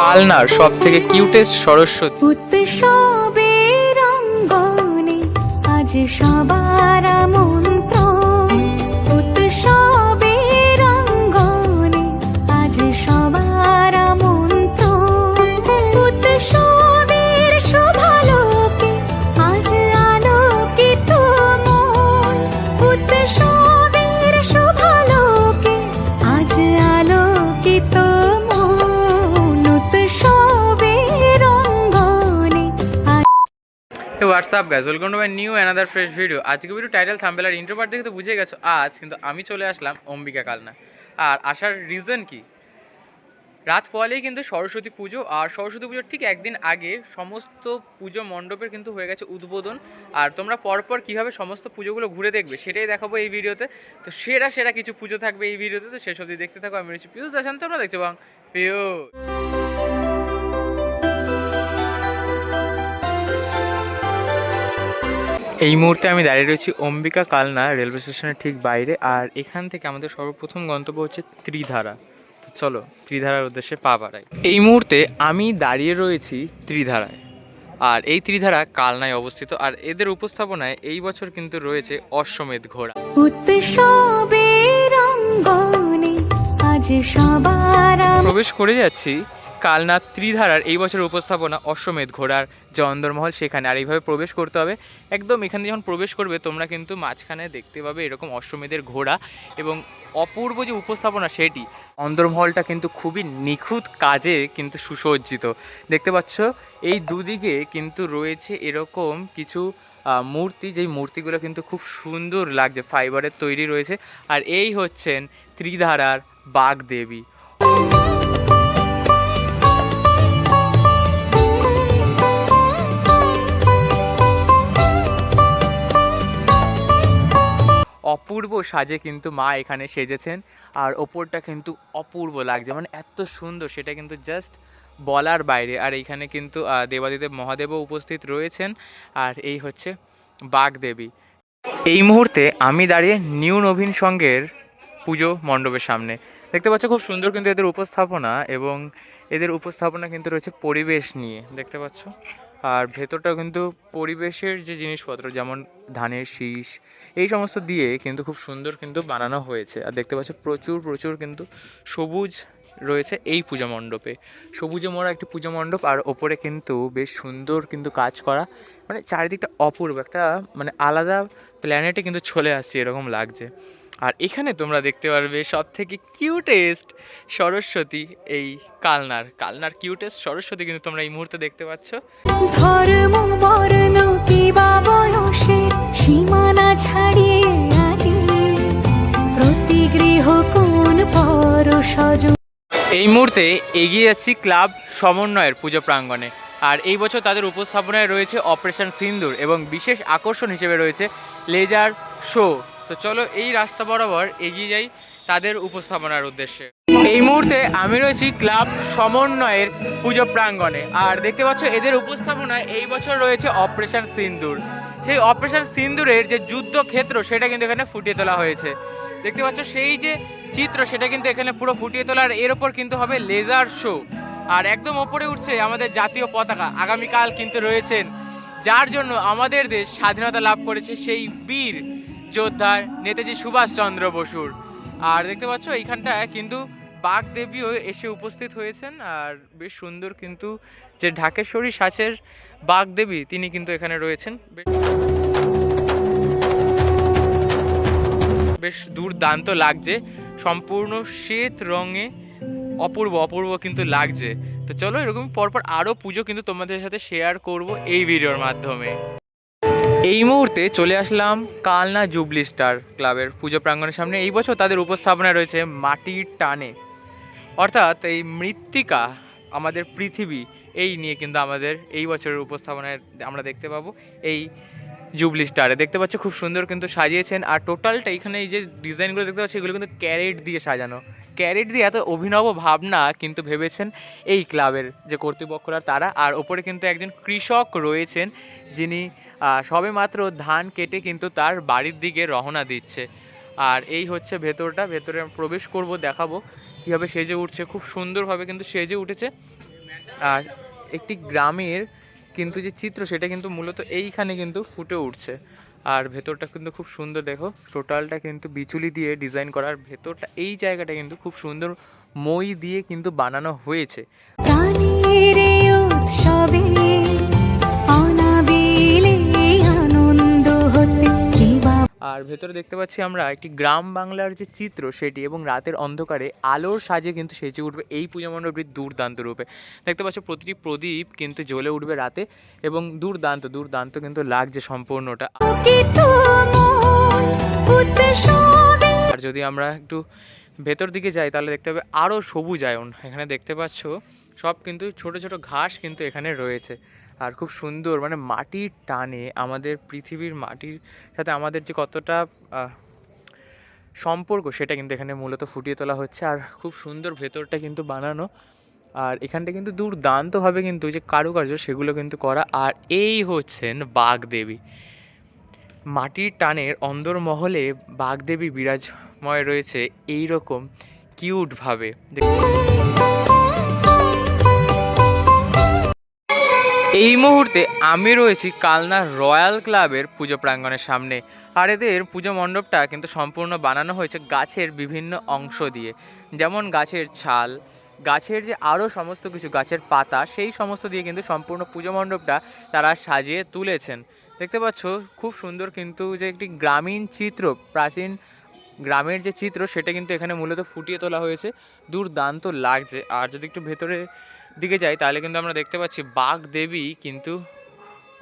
কালনার সব থেকে কিউটেস্ট সরস্বতী। উৎসবের অঙ্গনে আজ সবার আমন্ত্রণ, উৎসবের অঙ্গনে আজ সবার আমন্ত্রণ, উৎসবের শোভালোকে আজ আলোকিত মন, উৎসবের শোভালোকে আজ আলোকিত মন, উৎসবের অঙ্গনে। WhatsApp guys, welcome to my new another fresh video. আজকে ভিডিও টাইটেল থাম্বনেল আর ইন্ট্রো পার্ট দেখে তো বুঝে গেছো আজ কিন্তু আমি চলে আসলাম অম্বিকা কালনা। আর আসার রিজন কি, রাত পরেই কিন্তু সরস্বতী পুজো, আর সরস্বতী পুজোর ঠিক একদিন আগে সমস্ত পুজো মণ্ডপের কিন্তু হয়ে গেছে উদ্বোধন। আর তোমরা পরপর কীভাবে সমস্ত পুজোগুলো ঘুরে দেখবে সেটাই দেখাবো এই ভিডিওতে। তো সেরা সেরা কিছু পুজো থাকবে এই ভিডিওতে, তো শেষ অবধি দেখতে থাকো। আমি রয়েছি পিউষ দাসান, তোমরা দেখছো বাং পিউষ। এই মুহূর্তে আমি দাঁড়িয়ে রয়েছি অম্বিকা কালনা রেলওয়ে স্টেশনের ঠিক বাইরে। আর এখান থেকে আমাদের সর্বপ্রথম গন্তব্য হচ্ছে ত্রিধারা। তো চলো ত্রিধারার উদ্দেশ্যে পা বাড়াই। এই মুহূর্তে আমি দাঁড়িয়ে রয়েছি ত্রিধারায়, আর এই ত্রিধারা কালনায় অবস্থিত। আর এদের উপস্থাপনায় এই বছর কিন্তু রয়েছে অশ্বমেধ ঘোড়া। উৎসবের অঙ্গনে আজ সবার প্রবেশ করে যাচ্ছি কালনা ত্রিধারার এই বছর উপস্থাপনা অশ্বমেধ ঘোড়ার যে অন্দরমহল সেখানে। আর এইভাবে প্রবেশ করতে হবে একদম। এখানে যখন প্রবেশ করবে তোমরা কিন্তু মাঝখানে দেখতে পাবে এরকম অশ্বমেধের ঘোড়া এবং অপূর্ব যে উপস্থাপনা সেটি। অন্দরমহলটা কিন্তু খুবই নিখুঁত কাজে কিন্তু সুসজ্জিত। দেখতে পাচ্ছ এই দুদিকে কিন্তু রয়েছে এরকম কিছু মূর্তি, যেই মূর্তিগুলো কিন্তু খুব সুন্দর লাগছে, ফাইবারের তৈরি রয়েছে। আর এই হচ্ছেন ত্রিধারার বাগদেবী। অপূর্ব সাজে কিন্তু মা এখানে সেজেছেন। আর ওপরটা কিন্তু অপূর্ব লাগছে, মানে এত সুন্দর সেটা কিন্তু জাস্ট বলার বাইরে। আর এইখানে কিন্তু দেবাদিদেব মহাদেবও উপস্থিত রয়েছেন। আর এই হচ্ছে বাগদেবী। এই মুহূর্তে আমি দাঁড়িয়ে নিউ নবীন সংঘের পুজো মণ্ডপের সামনে। দেখতে পাচ্ছ খুব সুন্দর কিন্তু এদের উপস্থাপনা, এবং এদের উপস্থাপনা কিন্তু রয়েছে পরিবেশ নিয়ে, দেখতে পাচ্ছ। আর ভেতরটাও কিন্তু পরিবেশের যে জিনিসপত্র, যেমন ধানের শীষ, এই সমস্ত দিয়ে কিন্তু খুব সুন্দর কিন্তু বানানো হয়েছে। আর দেখতে পাচ্ছ প্রচুর প্রচুর কিন্তু সবুজ রয়েছে এই পূজা মণ্ডপে। সবুজে মোড়া একটি পুজো মণ্ডপ, আর ওপরে কিন্তু বেশ সুন্দর কিন্তু কাজ করা, মানে চারিদিকটা অপূর্ব একটা মানে আলাদা প্ল্যানেটে কিন্তু চলে আসছে এরকম লাগছে। আর এখানে তোমরা দেখতে পারবে সব থেকে কিউটেস্ট সরস্বতী, এই কালনার কিউটেস্ট সরস্বতী কিন্তু তোমরা এই মুহূর্তে দেখতে পাচ্ছ। ধর্ম বর্ণ কিবা বয়সের সীমানা ছাড়িয়ে আজি প্রতি গৃহ কোন পরশজ। এই মুহূর্তে এগিয়ে যাচ্ছি ক্লাব সমন্বয়ের পুজো প্রাঙ্গণে। আর এই বছর তাদের উপস্থাপনায় রয়েছে অপারেশন সিন্দুর, এবং বিশেষ আকর্ষণ হিসেবে রয়েছে লেজার শো। তো চলো এই রাস্তা বরাবর এগিয়ে যাই তাদের উপস্থাপনার উদ্দেশ্যে। এই মুহূর্তে আমি রয়েছি ক্লাব সমন্বয়ের পুজো প্রাঙ্গণে। আর দেখতে পাচ্ছ এদের উপস্থাপনায় এই বছর রয়েছে অপারেশন সিন্দুর। সেই অপারেশন সিন্দুরের যে যুদ্ধক্ষেত্র সেটা কিন্তু এখানে ফুটিয়ে তোলা হয়েছে। দেখতে পাচ্ছ সেই যে চিত্র সেটা কিন্তু এখানে পুরো ফুটিয়ে তোলা। আর এর ওপর কিন্তু হবে লেজার শো। আর একদম ওপরে উঠছে আমাদের জাতীয় পতাকা। আগামীকাল কিন্তু রয়েছেন যার জন্য আমাদের দেশ স্বাধীনতা লাভ করেছে, সেই বীর যোদ্ধা নেতাজি সুভাষচন্দ্র বসুর। আর দেখতে পাচ্ছ এইখানটায় কিন্তু বাগদেবীও এসে উপস্থিত হয়েছেন। আর বেশ সুন্দর কিন্তু যে ঢাকেশ্বরী সাজের বাগদেবী তিনি কিন্তু এখানে রয়েছেন। বেশ দুর্দান্ত লাগছে, সম্পূর্ণ শ্বেত রঙে অপূর্ব অপূর্ব কিন্তু লাগছে। তো চলো এরকম পরপর আরও পুজো কিন্তু তোমাদের সাথে শেয়ার করব এই ভিডিওর মাধ্যমে। এই মুহূর্তে চলে আসলাম কালনা জুবলি স্টার ক্লাবের পুজো প্রাঙ্গণের সামনে। এই বছর তাদের উপস্থাপনায় রয়েছে মাটির টানে, অর্থাৎ এই মৃত্তিকা আমাদের পৃথিবী, এই নিয়ে কিন্তু আমাদের এই বছরের উপস্থাপনায় আমরা দেখতে পাবো এই জুবলি স্টারে। দেখতে পাচ্ছ খুব সুন্দর কিন্তু সাজিয়েছেন। আর টোটালটা এখানে এই যে ডিজাইনগুলো দেখতে পাচ্ছি এগুলো কিন্তু ক্যারেট দিয়ে সাজানো। ক্যারেট দিয়ে এত অভিনব ভাবনা কিন্তু ভেবেছেন এই ক্লাবের যে কর্তৃপক্ষরা তারা। আর ওপরে কিন্তু একজন কৃষক রয়েছেন যিনি সবে মাত্র ধান কেটে কিন্তু তার বাড়ির দিকে রওনা দিচ্ছে। আর এই হচ্ছে ভেতরটা, ভেতরে প্রবেশ করব, দেখাবো কীভাবে সেজে উঠছে। খুব সুন্দরভাবে কিন্তু সেজে উঠেছে। আর একটি গ্রামের কিন্তু যে চিত্র সেটা কিন্তু মূলত এইখানে কিন্তু ফুটে উঠছে। আর ভেতরটা কিন্তু খুব সুন্দর, দেখো টোটালটা কিন্তু বিচুলি দিয়ে ডিজাইন করার, ভেতরটা এই জায়গাটা কিন্তু খুব সুন্দর মই দিয়ে কিন্তু বানানো হয়েছে। প্রাণের এই উৎসবে অনাবিলে আনন্দ হতে কি বা আর ভেতরে দেখতে পাচ্ছি আমরা একটি গ্রাম বাংলার যে চিত্র সেটি, এবং রাতের অন্ধকারে আলোর সাজে কিন্তু সেজে উঠবে এই পুজো মণ্ডপটি দুর্দান্ত রূপে। দেখতে পাচ্ছ প্রতিটি প্রদীপ কিন্তু জ্বলে উঠবে রাতে, এবং দুর্দান্ত দুর্দান্ত কিন্তু লাগছে সম্পূর্ণটা। পুলকিত মন উৎসবে। আর যদি আমরা একটু ভেতর দিকে যাই তাহলে দেখতে হবে আরও সবুজায়ন। এখানে দেখতে পাচ্ছ সব কিন্তু ছোট ছোট ঘাস কিন্তু এখানে রয়েছে। আর খুব সুন্দর, মানে মাটির টানে আমাদের পৃথিবীর মাটির সাথে আমাদের যে কতটা সম্পর্ক সেটা কিন্তু এখানে মূলত ফুটিয়ে তোলা হচ্ছে। আর খুব সুন্দর ভেতরটা কিন্তু বানানো, আর এখানটা কিন্তু দুর্দান্তভাবে কিন্তু যে কারুকার্য সেগুলো কিন্তু করা। আর এই হচ্ছেন বাগদেবী। মাটির টানের অন্দরমহলে বাগদেবী বিরাজময় রয়েছে এই রকম কিউটভাবে। এই মুহূর্তে আমি রয়েছি কালনা রয়্যাল ক্লাবের পুজো প্রাঙ্গণের সামনে। আর এদের পুজো মণ্ডপটা কিন্তু সম্পূর্ণ বানানো হয়েছে গাছের বিভিন্ন অংশ দিয়ে, যেমন গাছের ছাল, গাছের যে আরও সমস্ত কিছু, গাছের পাতা, সেই সমস্ত দিয়ে কিন্তু সম্পূর্ণ পুজো মণ্ডপটা তারা সাজিয়ে তুলেছেন। দেখতে পাচ্ছ খুব সুন্দর কিন্তু যে একটি গ্রামীণ চিত্র, প্রাচীন গ্রামের যে চিত্র সেটা কিন্তু এখানে মূলত ফুটিয়ে তোলা হয়েছে, দুর্দান্ত লাগছে। আর যদি একটু ভেতরে দিকে যাই তাহলে কিন্তু আমরা দেখতে পাচ্ছি বাগদেবী কিন্তু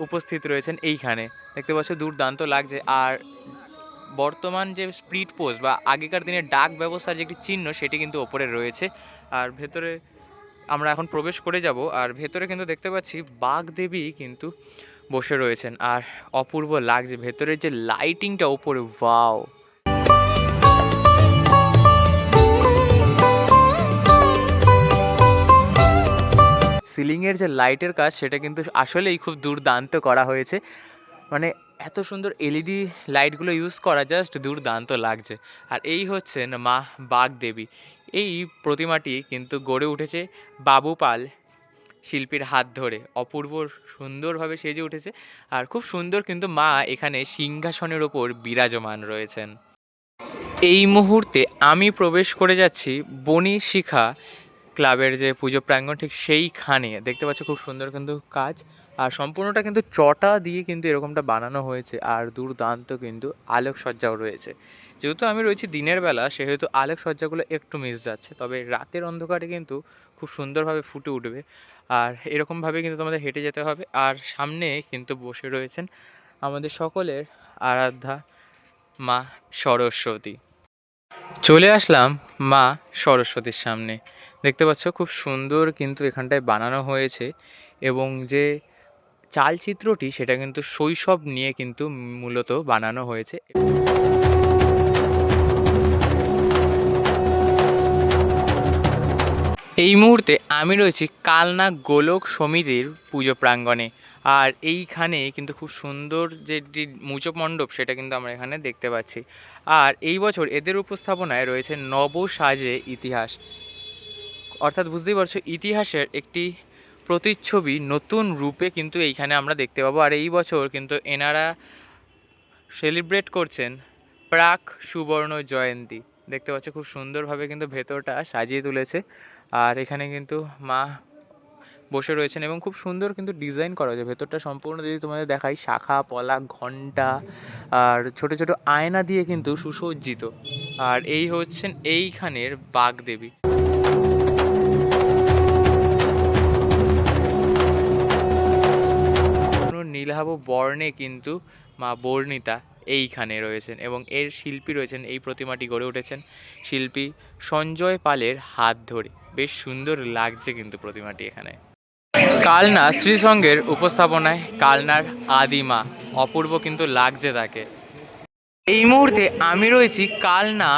উপস্থিত রয়েছেন এইখানে। দেখতে পাচ্ছ দুর্দান্ত লাগছে। আর বর্তমান যে স্পিড পোস্ট বা আগেকার দিনের ডাক ব্যবস্থার যে একটি চিহ্ন সেটি কিন্তু ওপরে রয়েছে। আর ভেতরে আমরা এখন প্রবেশ করে যাব। আর ভেতরে কিন্তু দেখতে পাচ্ছি বাগদেবী কিন্তু বসে রয়েছেন, আর অপূর্ব লাগছে ভেতরের যে লাইটিংটা ওপরে, ওয়াও। সিলিংয়ের যে লাইটের কাজ সেটা কিন্তু আসলেই খুব দুর্দান্ত করা হয়েছে, মানে এত সুন্দর এলইডি লাইটগুলো ইউজ করা জাস্ট দুর্দান্ত লাগছে। আর এই হচ্ছেন মা বাগদেবী। এই প্রতিমাটি কিন্তু গড়ে উঠেছে বাবু পাল শিল্পীর হাত ধরে, অপূর্ব সুন্দরভাবে সেজে উঠেছে। আর খুব সুন্দর কিন্তু মা এখানে সিংহাসনের ওপর বিরাজমান রয়েছেন। এই মুহূর্তে আমি প্রবেশ করে যাচ্ছি বনি শিখা ক্লাবের যে পুজো প্রাঙ্গণ, ঠিক সেইখানে দেখতে পাচ্ছ খুব সুন্দর কিন্তু কাজ। আর সম্পূর্ণটা কিন্তু চটা দিয়ে কিন্তু এরকমটা বানানো হয়েছে। আর দুর্দান্ত কিন্তু আলোকসজ্জাও রয়েছে। যেহেতু আমি রয়েছি দিনের বেলা সেহেতু আলোকসজ্জাগুলো একটু মিস যাচ্ছে, তবে রাতের অন্ধকারে কিন্তু খুব সুন্দরভাবে ফুটে উঠবে। আর এরকমভাবে কিন্তু তোমাদের হেঁটে যেতে হবে। আর সামনে কিন্তু বসে রয়েছেন আমাদের সকলের আরাধ্যা মা সরস্বতী। চলে আসলাম মা সরস্বতীর সামনে। দেখতে পাচ্ছ খুব সুন্দর কিন্তু এখানটায় বানানো হয়েছে, এবং যে চালচিত্রটি সেটা কিন্তু শৈশব নিয়ে কিন্তু মূলত বানানো হয়েছে। এই মুহূর্তে আমি রয়েছি কালনা গোলক সমিতির পুজো প্রাঙ্গণে। আর এইখানে কিন্তু খুব সুন্দর যে মুচো মণ্ডপ সেটা কিন্তু আমরা এখানে দেখতে পাচ্ছি। আর এই বছর এদের উপস্থাপনায় রয়েছে নবসাজে ইতিহাস, অর্থাৎ বুঝতেই পারছো ইতিহাসের একটি প্রতিচ্ছবি নতুন রূপে কিন্তু এইখানে আমরা দেখতে পাবো। আর এই বছর কিন্তু এনারা সেলিব্রেট করছেন প্রাক সুবর্ণ জয়ন্তী। দেখতে পাচ্ছ খুব সুন্দরভাবে কিন্তু ভেতরটা সাজিয়ে তুলেছে। আর এখানে কিন্তু মা বসে রয়েছেন, এবং খুব সুন্দর কিন্তু ডিজাইন করা হয়েছে ভেতরটা সম্পূর্ণ। যদি তোমাদের দেখাই, শাখা পলা, ঘণ্টা আর ছোট ছোট আয়না দিয়ে কিন্তু সুসজ্জিত। আর এই হচ্ছেন এইখানের বাগদেবী। নীলাভ বর্ণে কিন্তু মা বর্ণিতা এইখানে রয়েছেন, এবং এর শিল্পী রয়েছেন, এই প্রতিমাটি গড়ে উঠেছেন শিল্পী সঞ্জয় পালের হাত ধরে। বেশ সুন্দর লাগছে কিন্তু প্রতিমাটি এখানে। কালনা শ্রীসঙ্গের উপস্থাপনায় কালনার আদিমা, অপূর্ব কিন্তু লাগছে তাকে। এই মুহূর্তে আমি রয়েছি কালনা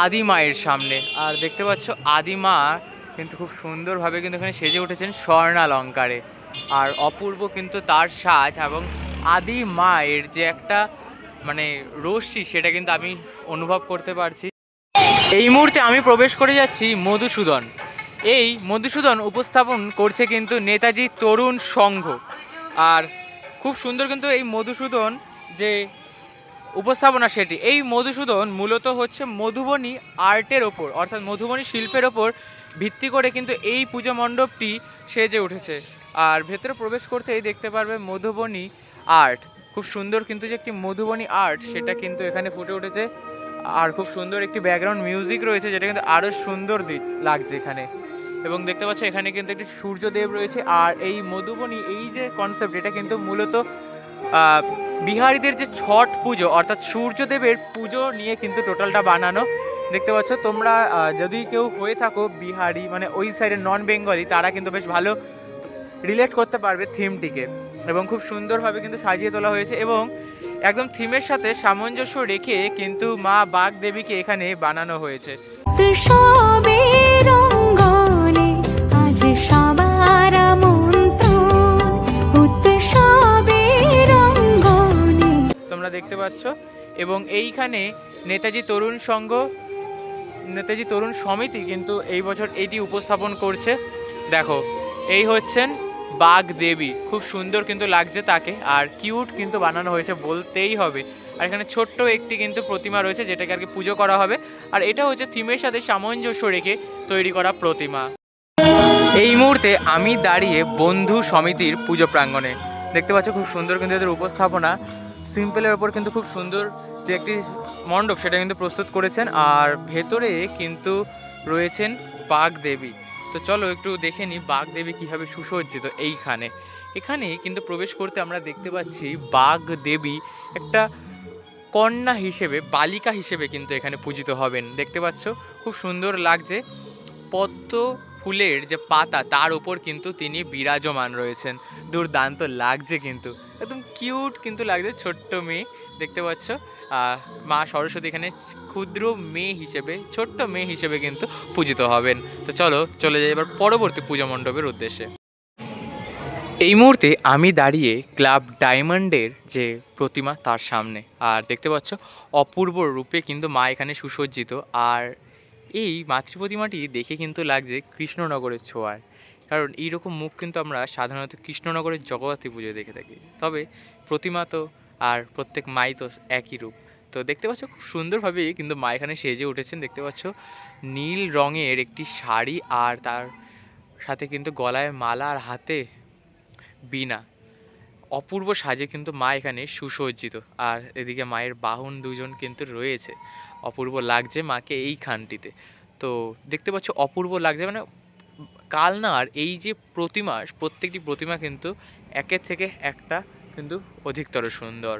আদিমায়ের সামনে। আর দেখতে পাচ্ছ আদিমা কিন্তু খুব সুন্দরভাবে কিন্তু এখানে সেজে উঠেছেন স্বর্ণালঙ্কারে। আর অপূর্ব কিন্তু তার সাজ, এবং আদি মায়ের যে একটা মানে রশ্মি সেটা কিন্তু আমি অনুভব করতে পারছি। এই মুহূর্তে আমি প্রবেশ করে যাচ্ছি মধুসূদন। এই মধুসূদন উপস্থাপন করছে কিন্তু নেতাজি তরুণ সংঘ। আর খুব সুন্দর কিন্তু এই মধুসূদন যে উপস্থাপনা সেটি, এই মধুসূদন মূলত হচ্ছে মধুবনী আর্টের ওপর অর্থাৎ মধুবনী শিল্পের ওপর ভিত্তি করে কিন্তু এই পুজো মণ্ডপটি সেজে উঠেছে। আর ভেতরে প্রবেশ করতেই দেখতে পারবে মধুবনী আর্ট, খুব সুন্দর কিন্তু যে একটি মধুবনী আর্ট সেটা কিন্তু এখানে ফুটে উঠেছে। আর খুব সুন্দর একটি ব্যাকগ্রাউন্ড মিউজিক রয়েছে যেটা কিন্তু আরও সুন্দর লাগছে এখানে। এবং দেখতে পাচ্ছ এখানে কিন্তু একটি সূর্যদেব রয়েছে। আর এই মধুবনী এই যে কনসেপ্ট এটা কিন্তু মূলত বিহারীদের যে ছট পুজো অর্থাৎ সূর্যদেবের পুজো নিয়ে কিন্তু টোটালটা বানানো। দেখতে পাচ্ছ তোমরা যদি কেউ হয়ে থাকো বিহারি মানে ওই সাইডের নন বেঙ্গলি, তারা কিন্তু বেশ ভালো রিলেট করতে পারবে থিমটিকে। এবং খুব সুন্দরভাবে কিন্তু সাজিয়ে তোলা হয়েছে এবং একদম থিমের সাথে সামঞ্জস্য রেখে কিন্তু মা বাগ দেবীকে এখানে বানানো হয়েছে। উৎসবের অঙ্গনে আজ সবার আমন্ত্রণ, উৎসবের অঙ্গনে। তোমরা দেখতে পাচ্ছ এবং এইখানে নেতাজি তরুণ সংঘ, নেতাজি তরুণ সমিতি কিন্তু এই বছর এটি উপস্থাপন করছে। দেখো এই হচ্ছেন বাগ দেবী, খুব সুন্দর কিন্তু লাগছে তাকে আর কিউট কিন্তু বানানো হয়েছে বলতেই হবে। আর এখানে ছোট্ট একটি কিন্তু প্রতিমা রয়েছে যেটাকে আর কি পুজো করা হবে। আর এটা হচ্ছে থিমের সাথে সামঞ্জস্য রেখে তৈরি করা প্রতিমা। এই মুহূর্তে আমি দাঁড়িয়ে বন্ধু সমিতির পুজো প্রাঙ্গণে। দেখতে পাচ্ছ খুব সুন্দর কিন্তু এদের উপস্থাপনা, সিম্পলের ওপর কিন্তু খুব সুন্দর যে একটি মণ্ডপ সেটা কিন্তু প্রস্তুত করেছেন। আর ভেতরে কিন্তু রয়েছেন বাগ দেবী। তো চলো একটু দেখে নিই বাগ দেবী কীভাবে সুসজ্জিত এইখানে। এখানে কিন্তু প্রবেশ করতে আমরা দেখতে পাচ্ছি বাগ দেবী একটা কন্যা হিসেবে, বালিকা হিসেবে কিন্তু এখানে পূজিত হবেন। দেখতে পাচ্ছ খুব সুন্দর লাগছে, পদ্ম ফুলের যে পাতা তার উপর কিন্তু তিনি বিরাজমান রয়েছেন। দুর্দান্ত লাগছে কিন্তু, একদম কিউট কিন্তু লাগছে, ছোট্ট মেয়ে। দেখতে পাচ্ছ মা সরস্বতী এখানে ক্ষুদ্র মেয়ে হিসেবে, ছোট্ট মেয়ে হিসেবে কিন্তু পূজিত হবেন। তো চলো চলে যাই এবার পরবর্তী পূজা মণ্ডপের উদ্দেশ্যে। এই মুহূর্তে আমি দাঁড়িয়ে ক্লাব ডায়মন্ডের যে প্রতিমা তার সামনে। আর দেখতে পাচ্ছ অপূর্ব রূপে কিন্তু মা এখানে সুসজ্জিত। আর এই মাতৃ প্রতিমাটি দেখে কিন্তু লাগছে কৃষ্ণনগরের ছোঁয়ার, কারণ এইরকম মুখ কিন্তু আমরা সাধারণত কৃষ্ণনগরের জগদ্ধাত্রী পুজোয় দেখে থাকি। তবে প্রতিমা তো আর প্রত্যেক মাই তো একই রূপ। তো দেখতে পাচ্ছ খুব সুন্দরভাবেই কিন্তু মা এখানে সেজে উঠেছেন। দেখতে পাচ্ছ নীল রঙের একটি শাড়ি আর তার সাথে কিন্তু গলায় মালা আর হাতে বীণা, অপূর্ব সাজে কিন্তু মা এখানে সুসজ্জিত। আর এদিকে মায়ের বাহন দুজন কিন্তু রয়েছে, অপূর্ব লাগছে মাকে এই খানটিতে। তো দেখতে পাচ্ছ অপূর্ব লাগছে, মানে কালনার এই যে প্রতিমা, প্রত্যেকটি প্রতিমা কিন্তু একের থেকে একটা কিন্তু অধিকতর সুন্দর।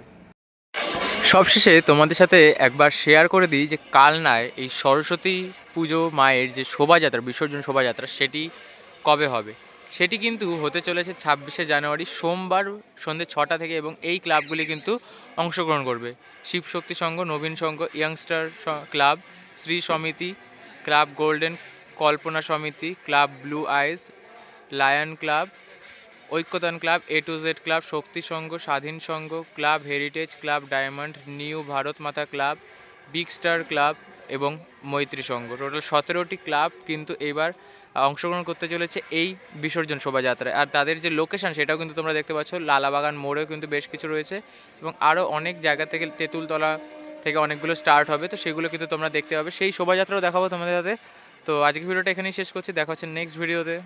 সবশেষে তোমাদের সাথে একবার শেয়ার করে দিই যে কালনায় এই সরস্বতী পুজো মায়ের যে শোভাযাত্রা, বিসর্জন শোভাযাত্রা, সেটি কবে হবে। সেটি কিন্তু হতে চলেছে 26শে জানুয়ারি সোমবার সন্ধ্যে 6টা থেকে। এবং এই ক্লাবগুলি কিন্তু অংশগ্রহণ করবে: Shivshakti Sangha, Nabin Sangha, youngster club, Shri Samiti, club golden, Kalpana Samiti, club blue ice, lion club, Oikyatan club, A to Z ক্লাব, Shakti Sangha, Swadhin Sangha, club heritage, club diamond, new Bharat Mata club, big star club এবং মৈত্রী সংঘ। টোটাল 17টি ক্লাব কিন্তু এবার অংশগ্রহণ করতে চলেছে এই বিসর্জন শোভাযাত্রায়। আর তাদের যে লোকেশান সেটাও কিন্তু তোমরা দেখতে পাচ্ছ, লালাবাগান মোড়েও কিন্তু বেশ কিছু রয়েছে এবং আরও অনেক জায়গা থেকে, তেঁতুলতলা থেকে অনেকগুলো স্টার্ট হবে। তো সেগুলো কিন্তু তোমরা দেখতে পাবে, সেই শোভাযাত্রাও দেখাবো তোমাদের সাথে। তো আজকে ভিডিওটা এখানেই শেষ করছি, দেখা হচ্ছে নেক্সট ভিডিওতে।